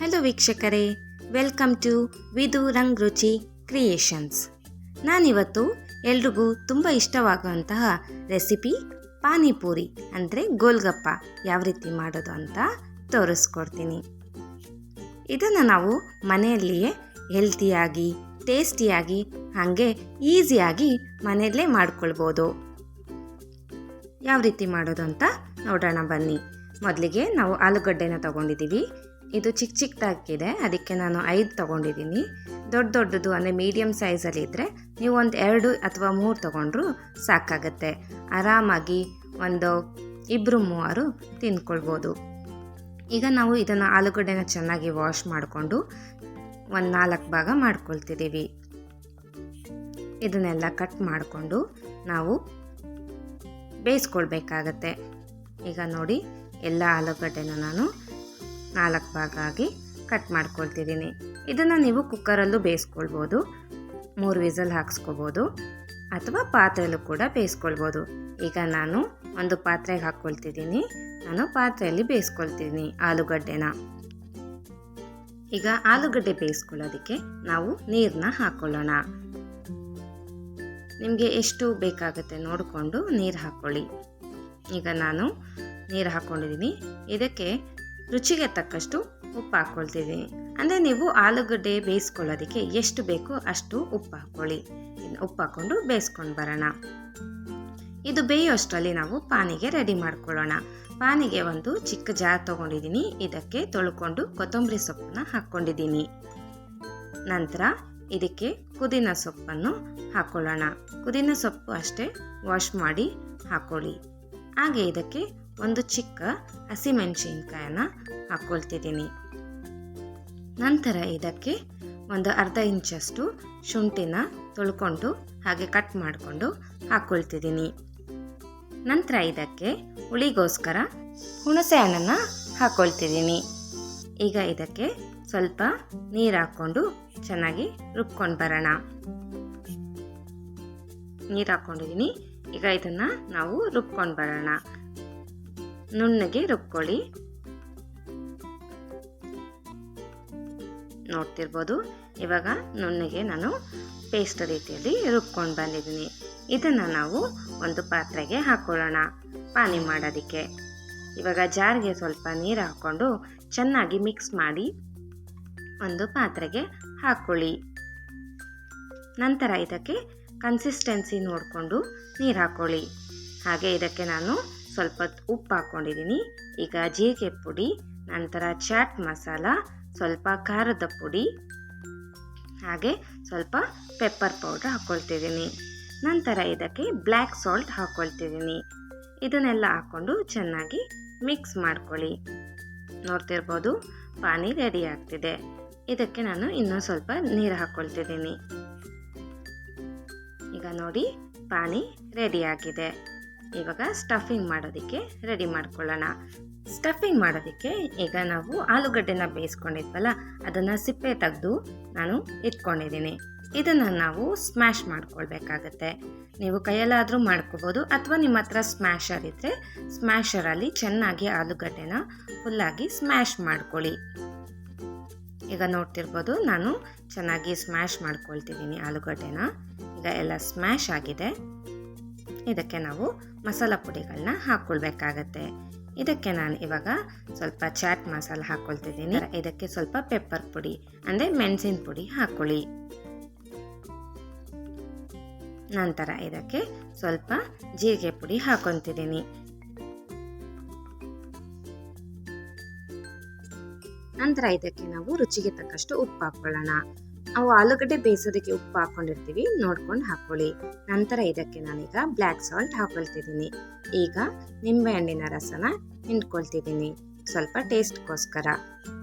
Hello ವೀಕ್ಷಕರೇ, welcome to ವಿದು ರಂಗ್ ರುಚಿ creations. ನಾನಿವತ್ತು ಎಲ್ರಿಗೂ ತುಂಬ ಇಷ್ಟವಾಗುವಂತಹ ರೆಸಿಪಿ ಪಾನಿಪೂರಿ ಅಂದರೆ ಗೋಲ್ಗಪ್ಪ ಯಾವ ರೀತಿ ಮಾಡೋದು ಅಂತ ತೋರಿಸ್ಕೊಡ್ತೀನಿ. ಇದನ್ನು ನಾವು ಮನೆಯಲ್ಲಿಯೇ ಹೆಲ್ತಿಯಾಗಿ, ಟೇಸ್ಟಿಯಾಗಿ, ಹಾಗೆ ಈಸಿಯಾಗಿ ಮನೆಯಲ್ಲೇ ಮಾಡ್ಕೊಳ್ಬೋದು. ಯಾವ ರೀತಿ ಮಾಡೋದು ಅಂತ ನೋಡೋಣ ಬನ್ನಿ. ಮೊದಲಿಗೆ ನಾವು ಆಲೂಗಡ್ಡೆನ ತೊಗೊಂಡಿದ್ದೀವಿ. ಇದು ಚಿಕ್ಕ ಚಿಕ್ಕದಾಗಿದೆ, ಅದಕ್ಕೆ ನಾನು 5 ತೊಗೊಂಡಿದ್ದೀನಿ. ದೊಡ್ಡದು ಅಂದರೆ ಮೀಡಿಯಮ್ ಸೈಜಲ್ಲಿ ಇದ್ದರೆ ನೀವು ಒಂದು 2 ಅಥವಾ 3 ತೊಗೊಂಡ್ರೂ ಸಾಕಾಗತ್ತೆ. ಆರಾಮಾಗಿ ಒಂದು 2-3 ತಿಂದ್ಕೊಳ್ಬೋದು. ಈಗ ನಾವು ಇದನ್ನು ಆಲೂಗಡ್ಡೆನ ಚೆನ್ನಾಗಿ ವಾಶ್ ಮಾಡಿಕೊಂಡು ಒಂದು 4 ಭಾಗ ಮಾಡ್ಕೊಳ್ತಿದ್ದೀವಿ. ಇದನ್ನೆಲ್ಲ ಕಟ್ ಮಾಡಿಕೊಂಡು ನಾವು ಬೇಯಿಸ್ಕೊಳ್ಬೇಕಾಗತ್ತೆ. ಈಗ ನೋಡಿ, ಎಲ್ಲ ಆಲೂಗಡ್ಡೆನ ನಾನು 4 ಭಾಗ ಆಗಿ ಕಟ್ ಮಾಡ್ಕೊಳ್ತಿದ್ದೀನಿ. ಇದನ್ನು ನೀವು ಕುಕ್ಕರಲ್ಲೂ ಬೇಯಿಸ್ಕೊಳ್ಬೋದು, 3 ವಿಸಲ್ ಹಾಕ್ಸ್ಕೊಬೋದು, ಅಥವಾ ಪಾತ್ರೆಯಲ್ಲೂ ಕೂಡ ಬೇಯಿಸ್ಕೊಳ್ಬೋದು. ಈಗ ನಾನು ಒಂದು ಪಾತ್ರೆಗೆ ಹಾಕ್ಕೊಳ್ತಿದ್ದೀನಿ. ನಾನು ಪಾತ್ರೆಯಲ್ಲಿ ಬೇಯಿಸ್ಕೊಳ್ತಿದ್ದೀನಿ ಆಲೂಗಡ್ಡೆನ. ಈಗ ಆಲೂಗಡ್ಡೆ ಬೇಯಿಸ್ಕೊಳ್ಳೋದಕ್ಕೆ ನಾವು ನೀರನ್ನ ಹಾಕ್ಕೊಳ್ಳೋಣ. ನಿಮಗೆ ಎಷ್ಟು ಬೇಕಾಗುತ್ತೆ ನೋಡಿಕೊಂಡು ನೀರು ಹಾಕ್ಕೊಳ್ಳಿ. ಈಗ ನಾನು ನೀರು ಹಾಕ್ಕೊಂಡಿದ್ದೀನಿ. ಇದಕ್ಕೆ ರುಚಿಗೆ ತಕ್ಕಷ್ಟು ಉಪ್ಪು ಹಾಕ್ಕೊಳ್ತಿದ್ದೀನಿ. ಅಂದರೆ ನೀವು ಆಲೂಗಡ್ಡೆ ಬೇಯಿಸ್ಕೊಳ್ಳೋದಕ್ಕೆ ಎಷ್ಟು ಬೇಕೋ ಅಷ್ಟು ಉಪ್ಪು ಹಾಕ್ಕೊಳ್ಳಿ. ಉಪ್ಪು ಹಾಕ್ಕೊಂಡು ಬೇಯಿಸ್ಕೊಂಡು ಬರೋಣ. ಇದು ಬೇಯೋಷ್ಟರಲ್ಲಿ ನಾವು ಪಾನಿಗೆ ರೆಡಿ ಮಾಡ್ಕೊಳ್ಳೋಣ. ಪಾನಿಗೆ ಒಂದು ಚಿಕ್ಕ ಜಾರ್ ತೊಗೊಂಡಿದ್ದೀನಿ. ಇದಕ್ಕೆ ತೊಳ್ಕೊಂಡು ಕೊತ್ತಂಬರಿ ಸೊಪ್ಪನ್ನ ಹಾಕ್ಕೊಂಡಿದ್ದೀನಿ. ನಂತರ ಇದಕ್ಕೆ ಪುದೀನ ಸೊಪ್ಪನ್ನು ಹಾಕ್ಕೊಳ್ಳೋಣ. ಪುದೀನ ಸೊಪ್ಪು ಅಷ್ಟೇ ವಾಶ್ ಮಾಡಿ ಹಾಕ್ಕೊಳ್ಳಿ. ಹಾಗೆ ಇದಕ್ಕೆ ಒಂದು ಚಿಕ್ಕ ಹಸಿಮೆಣಸಿನ್ಕಾಯನ್ನ ಹಾಕ್ಕೊಳ್ತಿದ್ದೀನಿ. ನಂತರ ಇದಕ್ಕೆ ಒಂದು ಅರ್ಧ ಇಂಚಷ್ಟು ಶುಂಠಿನ ತೊಳ್ಕೊಂಡು ಹಾಗೆ ಕಟ್ ಮಾಡಿಕೊಂಡು ಹಾಕ್ಕೊಳ್ತಿದ್ದೀನಿ. ನಂತರ ಇದಕ್ಕೆ ಹುಳಿಗೋಸ್ಕರ ಹುಣಸೆ ಹಣ್ಣನ್ನು ಹಾಕ್ಕೊಳ್ತಿದ್ದೀನಿ. ಈಗ ಇದಕ್ಕೆ ಸ್ವಲ್ಪ ನೀರು ಹಾಕ್ಕೊಂಡು ಚೆನ್ನಾಗಿ ರುಬ್ಕೊಂಡು ಬರೋಣ. ನೀರು ಹಾಕ್ಕೊಂಡಿದ್ದೀನಿ. ಈಗ ಇದನ್ನು ನಾವು ರುಬ್ಕೊಂಡು ಬರೋಣ. ನುಣ್ಣಗೆ ರುಬ್ಕೊಳ್ಳಿ. ನೋಡ್ತಿರ್ಬೋದು, ಇವಾಗ ನುಣ್ಣಗೆ ನಾನು ಪೇಸ್ಟ್ ರೀತಿಯಲ್ಲಿ ರುಬ್ಕೊಂಡು ಬಂದಿದ್ದೀನಿ. ಇದನ್ನು ನಾವು ಒಂದು ಪಾತ್ರೆಗೆ ಹಾಕ್ಕೊಳ್ಳೋಣ ಪಾನಿ ಮಾಡೋದಕ್ಕೆ. ಇವಾಗ ಜಾರ್ಗೆ ಸ್ವಲ್ಪ ನೀರು ಹಾಕ್ಕೊಂಡು ಚೆನ್ನಾಗಿ ಮಿಕ್ಸ್ ಮಾಡಿ ಒಂದು ಪಾತ್ರೆಗೆ ಹಾಕ್ಕೊಳ್ಳಿ. ನಂತರ ಇದಕ್ಕೆ ಕನ್ಸಿಸ್ಟೆನ್ಸಿ ನೋಡಿಕೊಂಡು ನೀರು ಹಾಕ್ಕೊಳ್ಳಿ. ಹಾಗೆ ಇದಕ್ಕೆ ನಾನು ಸ್ವಲ್ಪ ಉಪ್ಪು ಹಾಕ್ಕೊಂಡಿದ್ದೀನಿ. ಈಗ ಜೀರಿಗೆ ಪುಡಿ, ನಂತರ ಚಾಟ್ ಮಸಾಲ, ಸ್ವಲ್ಪ ಖಾರದ ಪುಡಿ, ಹಾಗೆ ಸ್ವಲ್ಪ ಪೆಪ್ಪರ್ ಪೌಡರ್ ಹಾಕ್ಕೊಳ್ತಿದ್ದೀನಿ. ನಂತರ ಇದಕ್ಕೆ ಬ್ಲ್ಯಾಕ್ ಸಾಲ್ಟ್ ಹಾಕ್ಕೊಳ್ತಿದ್ದೀನಿ. ಇದನ್ನೆಲ್ಲ ಹಾಕ್ಕೊಂಡು ಚೆನ್ನಾಗಿ ಮಿಕ್ಸ್ ಮಾಡ್ಕೊಳ್ಳಿ. ನೋಡ್ತಿರ್ಬೋದು, ಪಾನಿ ರೆಡಿ ಆಗ್ತಿದೆ. ಇದಕ್ಕೆ ನಾನು ಇನ್ನೂ ಸ್ವಲ್ಪ ನೀರು ಹಾಕ್ಕೊಳ್ತಿದ್ದೀನಿ. ಈಗ ನೋಡಿ, ಪಾನಿ ರೆಡಿ ಆಗಿದೆ. ಇವಾಗ ಸ್ಟಫಿಂಗ್ ಮಾಡೋದಕ್ಕೆ ರೆಡಿ ಮಾಡ್ಕೊಳ್ಳೋಣ. ಸ್ಟಫಿಂಗ್ ಮಾಡೋದಕ್ಕೆ ಈಗ ನಾವು ಆಲೂಗಡ್ಡೆನ ಬೇಯಿಸ್ಕೊಂಡಿದ್ವಲ್ಲ, ಅದನ್ನು ಸಿಪ್ಪೆ ತೆಗೆದು ನಾನು ಇಟ್ಕೊಂಡಿದ್ದೀನಿ. ಇದನ್ನು ನಾವು ಸ್ಮ್ಯಾಶ್ ಮಾಡ್ಕೊಳ್ಬೇಕಾಗತ್ತೆ. ನೀವು ಕೈಯಲ್ಲಾದರೂ ಮಾಡ್ಕೋಬೋದು, ಅಥವಾ ನಿಮ್ಮ ಹತ್ರ ಸ್ಮ್ಯಾಶರ್ ಇದ್ದರೆ ಸ್ಮ್ಯಾಶರಲ್ಲಿ ಚೆನ್ನಾಗಿ ಆಲೂಗಡ್ಡೆನ ಫುಲ್ಲಾಗಿ ಸ್ಮ್ಯಾಶ್ ಮಾಡ್ಕೊಳ್ಳಿ. ಈಗ ನೋಡ್ತಿರ್ಬೋದು, ನಾನು ಚೆನ್ನಾಗಿ ಸ್ಮ್ಯಾಶ್ ಮಾಡ್ಕೊಳ್ತಿದ್ದೀನಿ ಆಲೂಗಡ್ಡೆನ. ಈಗ ಎಲ್ಲ ಸ್ಮ್ಯಾಶ್ ಆಗಿದೆ. ಇದಕ್ಕೆ ನಾವು ಮಸಾಲ ಪುಡಿಗಳನ್ನ ಹಾಕ್ಕೊಳ್ಬೇಕಾಗತ್ತೆ. ಇದಕ್ಕೆ ನಾನು ಇವಾಗ ಸ್ವಲ್ಪ ಚಾಟ್ ಮಸಾಲ ಹಾಕ್ಕೊಳ್ತಿದ್ದೀನಿ. ಇದಕ್ಕೆ ಸ್ವಲ್ಪ ಪೆಪ್ಪರ್ ಪುಡಿ ಅಂದರೆ ಮೆಣಸಿನ ಪುಡಿ ಹಾಕ್ಕೊಳ್ಳಿ. ನಂತರ ಇದಕ್ಕೆ ಸ್ವಲ್ಪ ಜೀರಿಗೆ ಪುಡಿ ಹಾಕ್ಕೊತಿದ್ದೀನಿ. ನಂತರ ಇದಕ್ಕೆ ನಾವು ರುಚಿಗೆ ತಕ್ಕಷ್ಟು ಉಪ್ಪು ಹಾಕ್ಕೊಳ್ಳೋಣ. ನಾವು ಆಲೂಗಡ್ಡೆ ಬೇಯಿಸೋದಕ್ಕೆ ಉಪ್ಪು ಹಾಕ್ಕೊಂಡಿರ್ತೀವಿ, ನೋಡ್ಕೊಂಡು ಹಾಕ್ಕೊಳ್ಳಿ. ನಂತರ ಇದಕ್ಕೆ ನಾನೀಗ ಬ್ಲ್ಯಾಕ್ ಸಾಲ್ಟ್ ಹಾಕ್ಕೊಳ್ತಿದ್ದೀನಿ. ಈಗ ನಿಂಬೆಹಣ್ಣಿನ ರಸನ ಹಿಂಡ್ಕೊಳ್ತಿದ್ದೀನಿ ಸ್ವಲ್ಪ ಟೇಸ್ಟ್ಗೋಸ್ಕರ.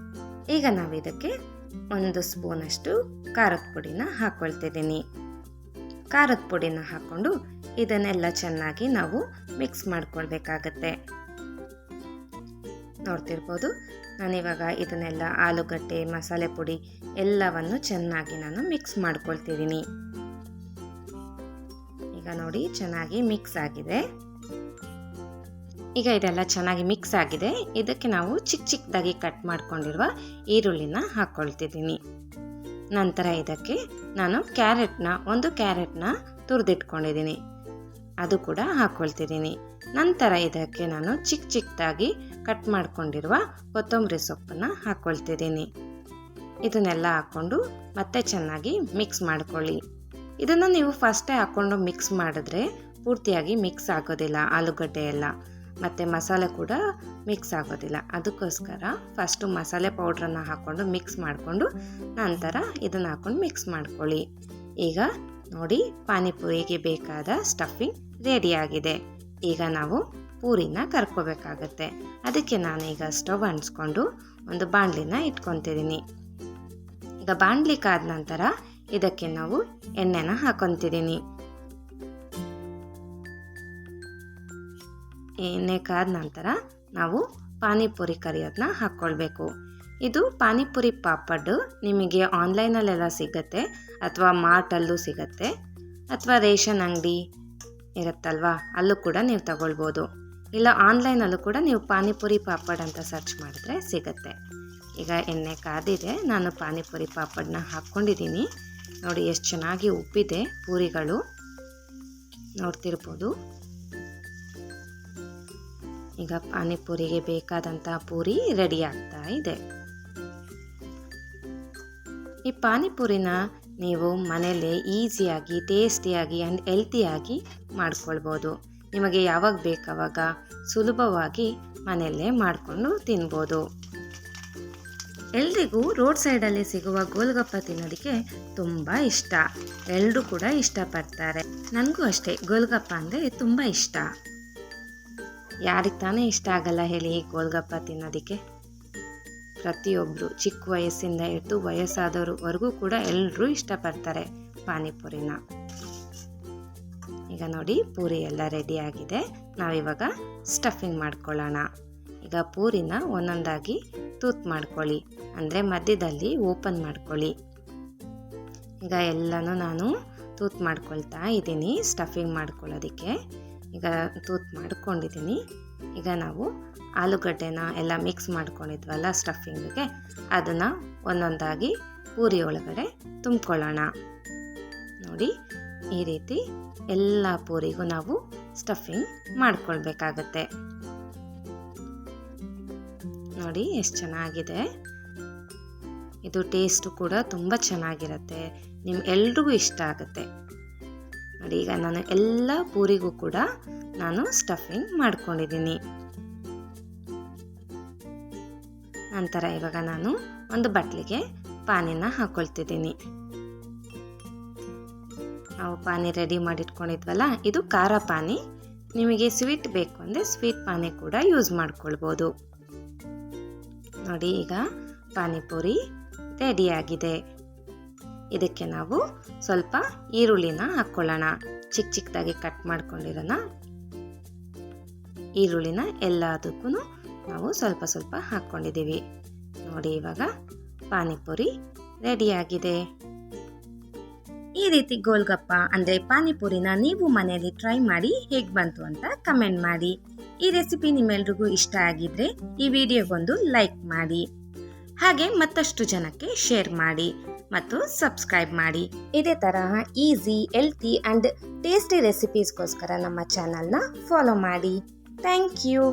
ಈಗ ನಾವು ಇದಕ್ಕೆ 1 ಸ್ಪೂನಷ್ಟು ಖಾರದ ಪುಡಿನ ಹಾಕ್ಕೊಳ್ತಿದ್ದೀನಿ. ಖಾರದ ಪುಡಿನ ಹಾಕ್ಕೊಂಡು ಇದನ್ನೆಲ್ಲ ಚೆನ್ನಾಗಿ ನಾವು ಮಿಕ್ಸ್ ಮಾಡ್ಕೊಳ್ಬೇಕಾಗತ್ತೆ. ನೋಡ್ತಿರ್ಬೋದು, ನಾನಿವಾಗ ಇದನ್ನೆಲ್ಲ ಆಲೂಗಡ್ಡೆ, ಮಸಾಲೆ ಪುಡಿ ಎಲ್ಲವನ್ನು ಚೆನ್ನಾಗಿ ನಾನು ಮಿಕ್ಸ್ ಮಾಡ್ಕೊಳ್ತಿದ್ದೀನಿ. ಈಗ ನೋಡಿ, ಚೆನ್ನಾಗಿ ಮಿಕ್ಸ್ ಆಗಿದೆ. ಈಗ ಇದೆಲ್ಲ ಚೆನ್ನಾಗಿ ಮಿಕ್ಸ್ ಆಗಿದೆ. ಇದಕ್ಕೆ ನಾವು ಚಿಕ್ಕ ಚಿಕ್ಕದಾಗಿ ಕಟ್ ಮಾಡ್ಕೊಂಡಿರುವ ಈರುಳ್ಳಿನ ಹಾಕ್ಕೊಳ್ತಿದ್ದೀನಿ. ನಂತರ ಇದಕ್ಕೆ ನಾನು ಒಂದು ಕ್ಯಾರೆಟ್ನ ತುರಿದಿಟ್ಕೊಂಡಿದ್ದೀನಿ, ಅದು ಕೂಡ ಹಾಕ್ಕೊಳ್ತಿದ್ದೀನಿ. ನಂತರ ಇದಕ್ಕೆ ನಾನು ಚಿಕ್ಕ ಚಿಕ್ಕದಾಗಿ ಕಟ್ ಮಾಡ್ಕೊಂಡಿರುವ ಕೊತ್ತಂಬರಿ ಸೊಪ್ಪನ್ನು ಹಾಕ್ಕೊಳ್ತಿದ್ದೀನಿ. ಇದನ್ನೆಲ್ಲ ಹಾಕ್ಕೊಂಡು ಮತ್ತೆ ಚೆನ್ನಾಗಿ ಮಿಕ್ಸ್ ಮಾಡ್ಕೊಳ್ಳಿ. ಇದನ್ನು ನೀವು ಫಸ್ಟೇ ಹಾಕ್ಕೊಂಡು ಮಿಕ್ಸ್ ಮಾಡಿದ್ರೆ ಪೂರ್ತಿಯಾಗಿ ಮಿಕ್ಸ್ ಆಗೋದಿಲ್ಲ, ಆಲೂಗಡ್ಡೆ ಎಲ್ಲ ಮತ್ತು ಮಸಾಲೆ ಕೂಡ ಮಿಕ್ಸ್ ಆಗೋದಿಲ್ಲ. ಅದಕ್ಕೋಸ್ಕರ ಫಸ್ಟು ಮಸಾಲೆ ಪೌಡ್ರನ್ನು ಹಾಕ್ಕೊಂಡು ಮಿಕ್ಸ್ ಮಾಡಿಕೊಂಡು ನಂತರ ಇದನ್ನು ಹಾಕ್ಕೊಂಡು ಮಿಕ್ಸ್ ಮಾಡ್ಕೊಳ್ಳಿ. ಈಗ ನೋಡಿ, ಪಾನಿಪುರಿಗೆ ಬೇಕಾದ ಸ್ಟಫಿಂಗ್ ರೆಡಿಯಾಗಿದೆ. ಈಗ ನಾವು ಪೂರಿನ ಕರ್ಕೋಬೇಕಾಗತ್ತೆ. ಅದಕ್ಕೆ ನಾನೀಗ ಸ್ಟವ್ ಅಂಟಿಸ್ಕೊಂಡು ಒಂದು ಬಾಣಲಿನ ಇಟ್ಕೊತಿದ್ದೀನಿ. ಈಗ ಬಾಣಲಿ ಕಾದ ನಂತರ ಇದಕ್ಕೆ ನಾವು ಎಣ್ಣೆನ ಹಾಕೊತಿದ್ದೀನಿ. ಎಣ್ಣೆ ಕಾದ ನಂತರ ನಾವು ಪಾನಿಪುರಿ ಕರಿಯೋದನ್ನ ಹಾಕ್ಕೊಳ್ಬೇಕು. ಇದು ಪಾನಿಪುರಿ ಪಾಪಡ್ ನಿಮಗೆ ಆನ್ಲೈನಲ್ಲೆಲ್ಲ ಸಿಗುತ್ತೆ, ಅಥವಾ ಮಾರ್ಟಲ್ಲೂ ಸಿಗುತ್ತೆ, ಅಥವಾ ರೇಷನ್ ಅಂಗಡಿ ಇರುತ್ತಲ್ವಾ ಅಲ್ಲೂ ಕೂಡ ನೀವು ತಗೊಳ್ಬೋದು. ಇಲ್ಲ ಆನ್ಲೈನಲ್ಲೂ ಕೂಡ ನೀವು ಪಾನಿಪುರಿ ಪಾಪಡ್ ಅಂತ ಸರ್ಚ್ ಮಾಡಿದ್ರೆ ಸಿಗುತ್ತೆ. ಈಗ ಎಣ್ಣೆ ಕಾದಿದೆ, ನಾನು ಪಾನಿಪುರಿ ಪಾಪಡ್ನ ಹಾಕ್ಕೊಂಡಿದ್ದೀನಿ. ನೋಡಿ ಎಷ್ಟು ಚೆನ್ನಾಗಿ ಉಬ್ಬಿದೆ ಪೂರಿಗಳು, ನೋಡ್ತಿರ್ಬೋದು. ಈಗ ಪಾನಿಪುರಿಗೆ ಬೇಕಾದಂಥ ಪೂರಿ ರೆಡಿ ಆಗ್ತಾ ಇದೆ. ಈ ಪಾನಿಪುರಿನ ನೀವು ಮನೆಯಲ್ಲೇ ಈಸಿಯಾಗಿ, ಟೇಸ್ಟಿಯಾಗಿ ಆ್ಯಂಡ್ ಹೆಲ್ತಿಯಾಗಿ ಮಾಡ್ಕೊಳ್ಬೋದು. ನಿಮಗೆ ಯಾವಾಗ ಬೇಕಾವಾಗ ಸುಲಭವಾಗಿ ಮನೆಯಲ್ಲೇ ಮಾಡಿಕೊಂಡು ತಿನ್ಬೋದು. ಎಲ್ರಿಗೂ ರೋಡ್ ಸೈಡಲ್ಲಿ ಸಿಗುವ ಗೋಲ್ಗಪ್ಪ ತಿನ್ನೋದಕ್ಕೆ ತುಂಬ ಇಷ್ಟ. ಎಲ್ಲರೂ ಕೂಡ ಇಷ್ಟಪಡ್ತಾರೆ. ನನಗೂ ಅಷ್ಟೇ, ಗೋಲ್ಗಪ್ಪ ಅಂದರೆ ತುಂಬ ಇಷ್ಟ. ಯಾರಿಗೆ ತಾನೇ ಇಷ್ಟ ಆಗಲ್ಲ ಹೇಳಿ ಗೋಲ್ಗಪ್ಪ ತಿನ್ನೋದಕ್ಕೆ? ಪ್ರತಿಯೊಬ್ಬರು ಚಿಕ್ಕ ವಯಸ್ಸಿಂದ ಹಿಡಿದು ವಯಸ್ಸಾದವ್ರವರೆಗೂ ಕೂಡ ಎಲ್ಲರೂ ಇಷ್ಟಪಡ್ತಾರೆ ಪಾನಿಪುರಿನ. ಈಗ ನೋಡಿ, ಪೂರಿ ಎಲ್ಲ ರೆಡಿ ಆಗಿದೆ. ನಾವಿವಾಗ ಸ್ಟಫಿಂಗ್ ಮಾಡ್ಕೊಳ್ಳೋಣ. ಈಗ ಪೂರಿನ ಒಂದೊಂದಾಗಿ ತೂತ್ ಮಾಡ್ಕೊಳ್ಳಿ, ಅಂದರೆ ಮಧ್ಯದಲ್ಲಿ ಓಪನ್ ಮಾಡ್ಕೊಳ್ಳಿ. ಈಗ ಎಲ್ಲನೂ ನಾನು ತೂತ್ ಮಾಡ್ಕೊಳ್ತಾ ಇದ್ದೀನಿ ಸ್ಟಫಿಂಗ್ ಮಾಡ್ಕೊಳ್ಳೋದಕ್ಕೆ. ಈಗ ತೂತ್ ಮಾಡ್ಕೊಂಡಿದ್ದೀನಿ. ಈಗ ನಾವು ಆಲೂಗಡ್ಡೆನ ಎಲ್ಲ ಮಿಕ್ಸ್ ಮಾಡ್ಕೊಂಡಿದ್ವಲ್ಲ ಸ್ಟಫಿಂಗಿಗೆ, ಅದನ್ನು ಒಂದೊಂದಾಗಿ ಪೂರಿ ಒಳಗಡೆ ತುಂಬಿಕೊಳ್ಳೋಣ. ನೋಡಿ, ಈ ರೀತಿ ಎಲ್ಲ ಪೂರಿಗೂ ನಾವು ಸ್ಟಫಿಂಗ್ ಮಾಡ್ಕೊಳ್ಬೇಕಾಗತ್ತೆ. ನೋಡಿ ಎಷ್ಟು ಚೆನ್ನಾಗಿದೆ. ಇದು ಟೇಸ್ಟು ಕೂಡ ತುಂಬ ಚೆನ್ನಾಗಿರುತ್ತೆ, ಎಲ್ರಿಗೂ ಇಷ್ಟ ಆಗುತ್ತೆ. ನೋಡಿ, ಈಗ ನಾನು ಎಲ್ಲ ಪೂರಿಗೂ ಕೂಡ ನಾನು ಸ್ಟಫಿಂಗ್ ಮಾಡ್ಕೊಂಡಿದ್ದೀನಿ. ನಂತರ ಇವಾಗ ನಾನು ಒಂದು ಬಟ್ಲಿಗೆ ಪಾನಿನ ಹಾಕ್ಕೊಳ್ತಿದ್ದೀನಿ. ನಾವು ಪಾನಿ ರೆಡಿ ಮಾಡಿಟ್ಕೊಂಡಿದ್ವಲ್ಲ, ಇದು ಖಾರ ಪಾನಿ. ನಿಮಗೆ ಸ್ವೀಟ್ ಬೇಕು ಅಂದರೆ ಸ್ವೀಟ್ ಪಾನಿ ಕೂಡ ಯೂಸ್ ಮಾಡ್ಕೊಳ್ಬೋದು. ನೋಡಿ, ಈಗ ಪಾನಿಪುರಿ ರೆಡಿಯಾಗಿದೆ. ಇದಕ್ಕೆ ನಾವು ಸ್ವಲ್ಪ ಈರುಳ್ಳಿನ ಹಾಕ್ಕೊಳ್ಳೋಣ. ಚಿಕ್ಕ ಚಿಕ್ಕದಾಗಿ ಕಟ್ ಮಾಡ್ಕೊಂಡಿರೋಣ ಈರುಳ್ಳಿನ ಎಲ್ಲದಕ್ಕೂ ನಾವು ಸ್ವಲ್ಪ ಸ್ವಲ್ಪ ಹಾಕ್ಕೊಂಡಿದ್ದೀವಿ. ನೋಡಿ, ಇವಾಗ ಪಾನಿಪುರಿ ರೆಡಿಯಾಗಿದೆ. ಈ ರೀತಿ ಗೋಲ್ಗಪ್ಪ ಅಂದರೆ ಪಾನಿಪುರಿನ ನೀವು ಮನೆಯಲ್ಲಿ ಟ್ರೈ ಮಾಡಿ ಹೇಗೆ ಬಂತು ಅಂತ ಕಮೆಂಟ್ ಮಾಡಿ. ಈ ರೆಸಿಪಿ ನಿಮ್ಮೆಲ್ರಿಗೂ ಇಷ್ಟ ಆಗಿದ್ರೆ ಈ ವಿಡಿಯೋಗೊಂದು ಲೈಕ್ ಮಾಡಿ, ಹಾಗೆ ಮತ್ತಷ್ಟು ಜನಕ್ಕೆ ಶೇರ್ ಮಾಡಿ ಮತ್ತು ಸಬ್ಸ್ಕ್ರೈಬ್ ಮಾಡಿ. ಇದೇ ತರಹ ಈಸಿ, ಹೆಲ್ತಿ ಆ್ಯಂಡ್ ಟೇಸ್ಟಿ ರೆಸಿಪೀಸ್ಗೋಸ್ಕರ ನಮ್ಮ ಚಾನಲ್ನ ಫಾಲೋ ಮಾಡಿ. Thank you.